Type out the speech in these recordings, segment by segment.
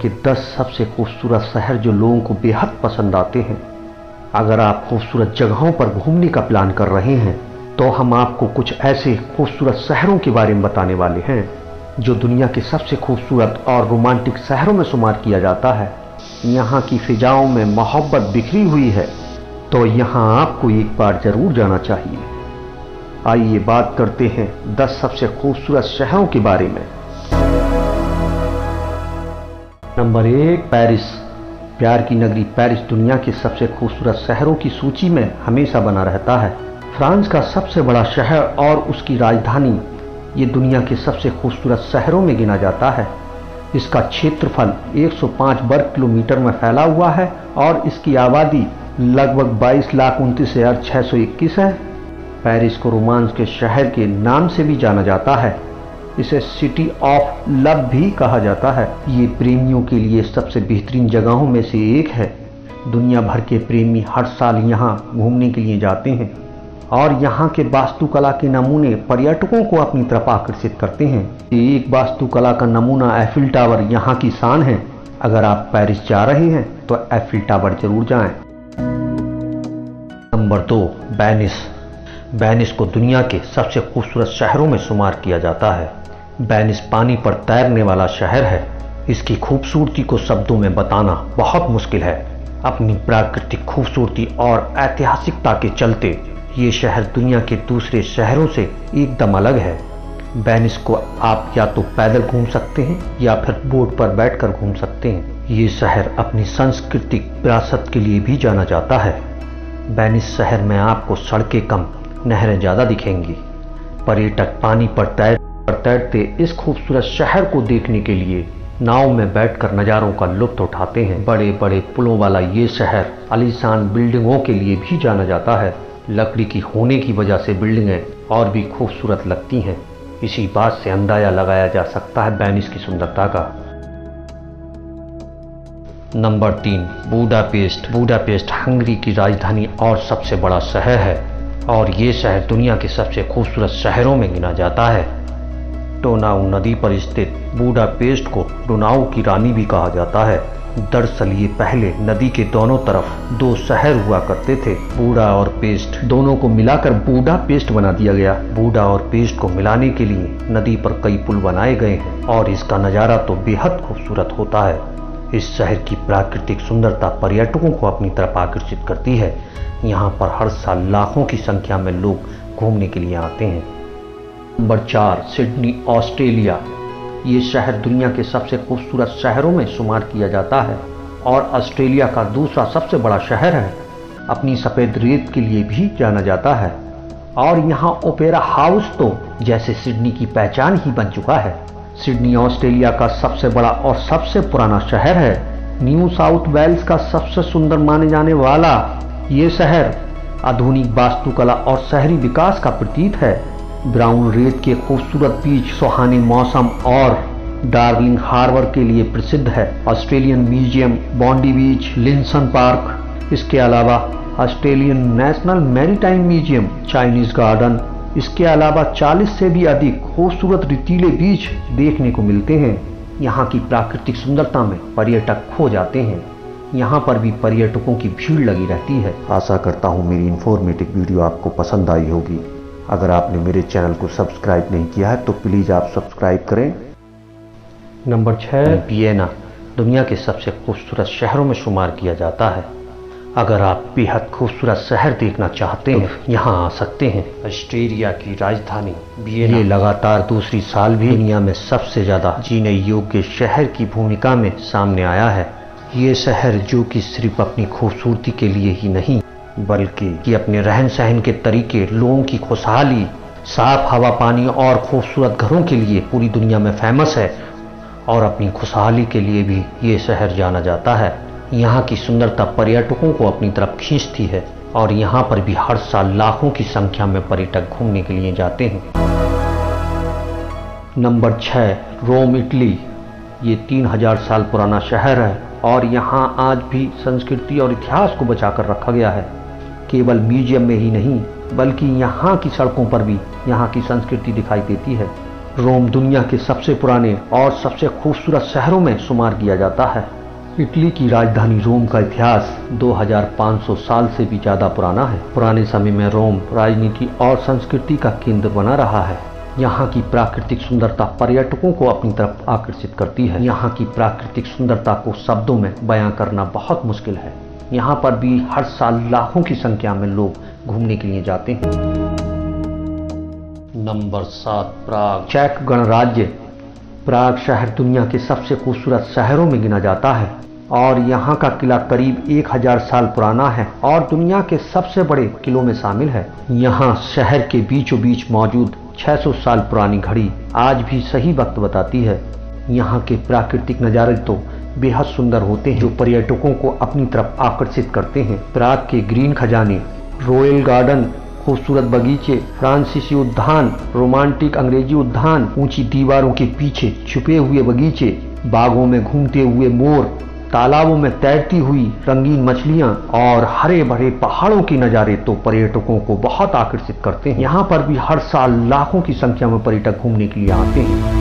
के 10 सबसे खूबसूरत शहर जो लोगों को बेहद पसंद आते हैं। अगर आप खूबसूरत जगहों पर घूमने का प्लान कर रहे हैं तो हम आपको कुछ ऐसे खूबसूरत शहरों के बारे में बताने वाले हैं जो दुनिया के सबसे खूबसूरत और रोमांटिक शहरों में शुमार किया जाता है। यहाँ की फिजाओं में मोहब्बत बिखरी हुई है, तो यहाँ आपको एक बार जरूर जाना चाहिए। आइए बात करते हैं 10 सबसे खूबसूरत शहरों के बारे में। Number 1, Paris. प्यार की नगरी पेरिस दुनिया के सबसे खूबसूरत शहरों की सूची में हमेशा बना रहता है। फ्रांस का सबसे बड़ा शहर और उसकी राजधानी ये दुनिया के सबसे खूबसूरत शहरों में गिना जाता है। इसका क्षेत्रफल 105 वर्ग किलोमीटर में फैला हुआ है और इसकी आबादी लगभग 22,29,621 है। पेरिस को रोमांस के शहर के नाम से भी जाना जाता है। इसे सिटी ऑफ लव भी कहा जाता है। ये प्रेमियों के लिए सबसे बेहतरीन जगहों में से एक है। दुनिया भर के प्रेमी हर साल यहाँ घूमने के लिए जाते हैं और यहाँ के वास्तुकला के नमूने पर्यटकों को अपनी तरफ आकर्षित करते हैं। एक वास्तुकला का नमूना एफिल टावर यहाँ की शान है। अगर आप पेरिस जा रहे हैं तो एफिल टावर जरूर जाएं। Number 2, Venice. वेनिस को दुनिया के सबसे खूबसूरत शहरों में शुमार किया जाता है। वेनिस पानी पर तैरने वाला शहर है। इसकी खूबसूरती को शब्दों में बताना बहुत मुश्किल है। अपनी प्राकृतिक खूबसूरती और ऐतिहासिकता के चलते ये शहर दुनिया के दूसरे शहरों से एकदम अलग है। वेनिस को आप या तो पैदल घूम सकते हैं या फिर बोट पर बैठकर घूम सकते हैं। ये शहर अपनी सांस्कृतिक विरासत के लिए भी जाना जाता है। वेनिस शहर में आपको सड़कें कम, नहरें ज़्यादा दिखेंगी। पर्यटक पानी पर तैरते इस खूबसूरत शहर को देखने के लिए नाव में बैठकर नज़ारों का लुत्फ उठाते हैं। बड़े बड़े पुलों वाला ये शहर आलीशान बिल्डिंगों के लिए भी जाना जाता है। लकड़ी की होने की वजह से बिल्डिंगें और भी खूबसूरत लगती हैं। इसी बात से अंदाजा लगाया जा सकता है वेनिस की सुंदरता का। Number 3, Budapest. बुडापेस्ट हंगरी की राजधानी और सबसे बड़ा शहर है और ये शहर दुनिया के सबसे खूबसूरत शहरों में गिना जाता है। डोनाउ नदी पर स्थित बुडापेस्ट को डोनाउ की रानी भी कहा जाता है। दरअसल ये पहले नदी के दोनों तरफ 2 शहर हुआ करते थे। बूडा और पेस्ट दोनों को मिलाकर बुडापेस्ट बना दिया गया। बूडा और पेस्ट को मिलाने के लिए नदी पर कई पुल बनाए गए हैं और इसका नज़ारा तो बेहद खूबसूरत होता है। इस शहर की प्राकृतिक सुंदरता पर्यटकों को अपनी तरफ आकर्षित करती है। यहाँ पर हर साल लाखों की संख्या में लोग घूमने के लिए आते हैं। Number 4, Sydney, Australia. ये शहर दुनिया के सबसे खूबसूरत शहरों में शुमार किया जाता है और ऑस्ट्रेलिया का दूसरा सबसे बड़ा शहर है। अपनी सफ़ेद रेत के लिए भी जाना जाता है और यहाँ ओपेरा हाउस तो जैसे सिडनी की पहचान ही बन चुका है। सिडनी ऑस्ट्रेलिया का सबसे बड़ा और सबसे पुराना शहर है। न्यू साउथ वेल्स का सबसे सुंदर माने जाने वाला ये शहर आधुनिक वास्तुकला और शहरी विकास का प्रतीक है। ब्राउन रेत के खूबसूरत बीच, सुहाने मौसम और डार्लिंग हार्बर के लिए प्रसिद्ध है। ऑस्ट्रेलियन म्यूजियम, बॉन्डी बीच, लिंसन पार्क, इसके अलावा Australian national maritime museum, Chinese garden, इसके अलावा 40 से भी अधिक खूबसूरत रेतीले बीच देखने को मिलते हैं। यहाँ की प्राकृतिक सुंदरता में पर्यटक खो जाते हैं। यहाँ पर भी पर्यटकों की भीड़ लगी रहती है। आशा करता हूँ मेरी इन्फॉर्मेटिव वीडियो आपको पसंद आई होगी। अगर आपने मेरे चैनल को सब्सक्राइब नहीं किया है तो प्लीज़ आप सब्सक्राइब करें। Number 6, Vienna. दुनिया के सबसे खूबसूरत शहरों में शुमार किया जाता है। अगर आप बेहद खूबसूरत शहर देखना चाहते हैं तो यहाँ आ सकते हैं। ऑस्ट्रेलिया की राजधानी वियना ये लगातार दूसरी साल भी दुनिया में सबसे ज़्यादा जीने योग्य शहर की भूमिका में सामने आया है। ये शहर जो कि सिर्फ अपनी खूबसूरती के लिए ही नहीं बल्कि अपने रहन सहन के तरीके, लोगों की खुशहाली, साफ हवा, पानी और खूबसूरत घरों के लिए पूरी दुनिया में फेमस है और अपनी खुशहाली के लिए भी ये शहर जाना जाता है। यहाँ की सुंदरता पर्यटकों को अपनी तरफ खींचती है और यहाँ पर भी हर साल लाखों की संख्या में पर्यटक घूमने के लिए जाते हैं। नंबर 6, रोम, इटली। ये 3000 साल पुराना शहर है और यहाँ आज भी संस्कृति और इतिहास को बचाकर रखा गया है। केवल म्यूजियम में ही नहीं बल्कि यहाँ की सड़कों पर भी यहाँ की संस्कृति दिखाई देती है। रोम दुनिया के सबसे पुराने और सबसे खूबसूरत शहरों में शुमार किया जाता है। इटली की राजधानी रोम का इतिहास 2500 साल से भी ज्यादा पुराना है। पुराने समय में रोम राजनीति और संस्कृति का केंद्र बना रहा है। यहाँ की प्राकृतिक सुंदरता पर्यटकों को अपनी तरफ आकर्षित करती है। यहाँ की प्राकृतिक सुंदरता को शब्दों में बयां करना बहुत मुश्किल है। यहाँ पर भी हर साल लाखों की संख्या में लोग घूमने के लिए जाते हैं। नंबर 7, प्राग। चेक गणराज्य। प्राग शहर दुनिया के सबसे खूबसूरत शहरों में गिना जाता है और यहाँ का किला करीब 1000 साल पुराना है और दुनिया के सबसे बड़े किलों में शामिल है। यहाँ शहर के बीचों बीच मौजूद 600 साल पुरानी घड़ी आज भी सही वक्त बताती है। यहाँ के प्राकृतिक नज़ारे तो बेहद सुंदर होते हैं जो पर्यटकों को अपनी तरफ आकर्षित करते हैं। प्राग के ग्रीन खजाने, रॉयल गार्डन, खूबसूरत बगीचे, फ्रांसीसी उद्यान, रोमांटिक अंग्रेजी उद्यान, ऊंची दीवारों के पीछे छुपे हुए बगीचे, बागों में घूमते हुए मोर, तालाबों में तैरती हुई रंगीन मछलियां और हरे भरे पहाड़ों के नज़ारे तो पर्यटकों को बहुत आकर्षित करते हैं। यहाँ पर भी हर साल लाखों की संख्या में पर्यटक घूमने के लिए आते हैं।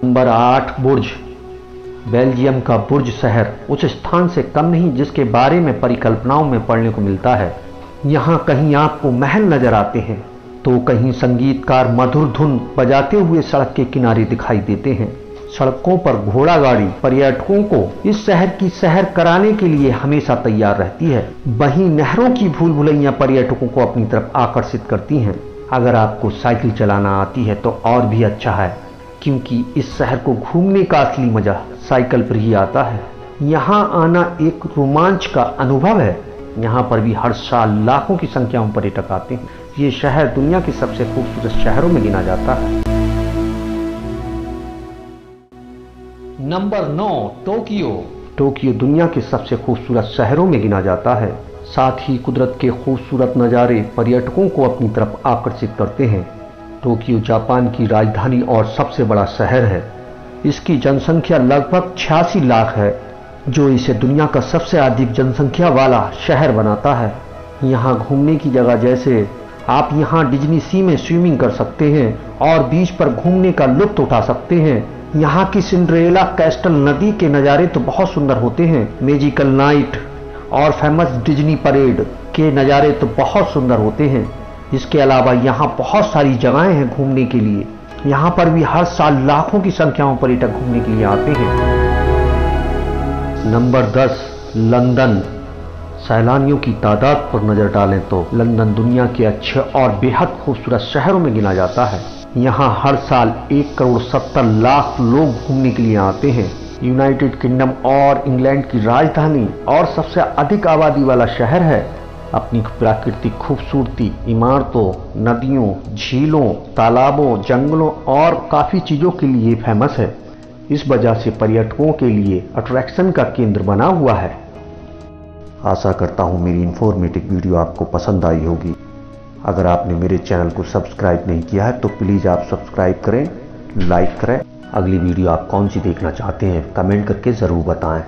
नंबर 8, बुर्ज। बेल्जियम का बुर्ज शहर उस स्थान से कम नहीं जिसके बारे में परिकल्पनाओं में पढ़ने को मिलता है। यहाँ कहीं आपको महल नजर आते हैं तो कहीं संगीतकार मधुर धुन बजाते हुए सड़क के किनारे दिखाई देते हैं। सड़कों पर घोड़ा गाड़ी पर्यटकों को इस शहर की सैर कराने के लिए हमेशा तैयार रहती है। वहीं नहरों की भूल भुलैया पर्यटकों को अपनी तरफ आकर्षित करती हैं। अगर आपको साइकिल चलाना आती है तो और भी अच्छा है, क्योंकि इस शहर को घूमने का असली मजा साइकिल पर ही आता है। यहाँ आना एक रोमांच का अनुभव है। यहाँ पर भी हर साल लाखों की संख्या में पर्यटक आते हैं। ये शहर दुनिया के सबसे खूबसूरत शहरों में गिना जाता है। Number 9, Tokyo. टोक्यो दुनिया के सबसे खूबसूरत शहरों में गिना जाता है। साथ ही कुदरत के खूबसूरत नज़ारे पर्यटकों को अपनी तरफ आकर्षित करते हैं। टोक्यो जापान की राजधानी और सबसे बड़ा शहर है। इसकी जनसंख्या लगभग 86 लाख है, जो इसे दुनिया का सबसे अधिक जनसंख्या वाला शहर बनाता है। यहाँ घूमने की जगह जैसे आप यहाँ डिज्नी सी में स्विमिंग कर सकते हैं और बीच पर घूमने का लुत्फ उठा सकते हैं। यहाँ की सिंड्रेला कैस्टल नदी के नज़ारे तो बहुत सुंदर होते हैं। मैजिकल नाइट और फेमस डिज्नी परेड के नज़ारे तो बहुत सुंदर होते हैं। इसके अलावा यहाँ बहुत सारी जगहें हैं घूमने के लिए। यहाँ पर भी हर साल लाखों की संख्या में पर्यटक घूमने के लिए आते हैं। Number 10, London. सैलानियों की तादाद पर नजर डालें तो लंदन दुनिया के अच्छे और बेहद खूबसूरत शहरों में गिना जाता है। यहाँ हर साल 1,70,00,000 लोग घूमने के लिए आते हैं। यूनाइटेड किंगडम और इंग्लैंड की राजधानी और सबसे अधिक आबादी वाला शहर है। अपनी प्राकृतिक खूबसूरती, इमारतों, नदियों, झीलों, तालाबों, जंगलों और काफ़ी चीज़ों के लिए फेमस है। इस वजह से पर्यटकों के लिए अट्रैक्शन का केंद्र बना हुआ है। आशा करता हूँ मेरी इन्फॉर्मेटिव वीडियो आपको पसंद आई होगी। अगर आपने मेरे चैनल को सब्सक्राइब नहीं किया है तो प्लीज़ आप सब्सक्राइब करें, लाइक करें। अगली वीडियो आप कौन सी देखना चाहते हैं कमेंट करके ज़रूर बताएं।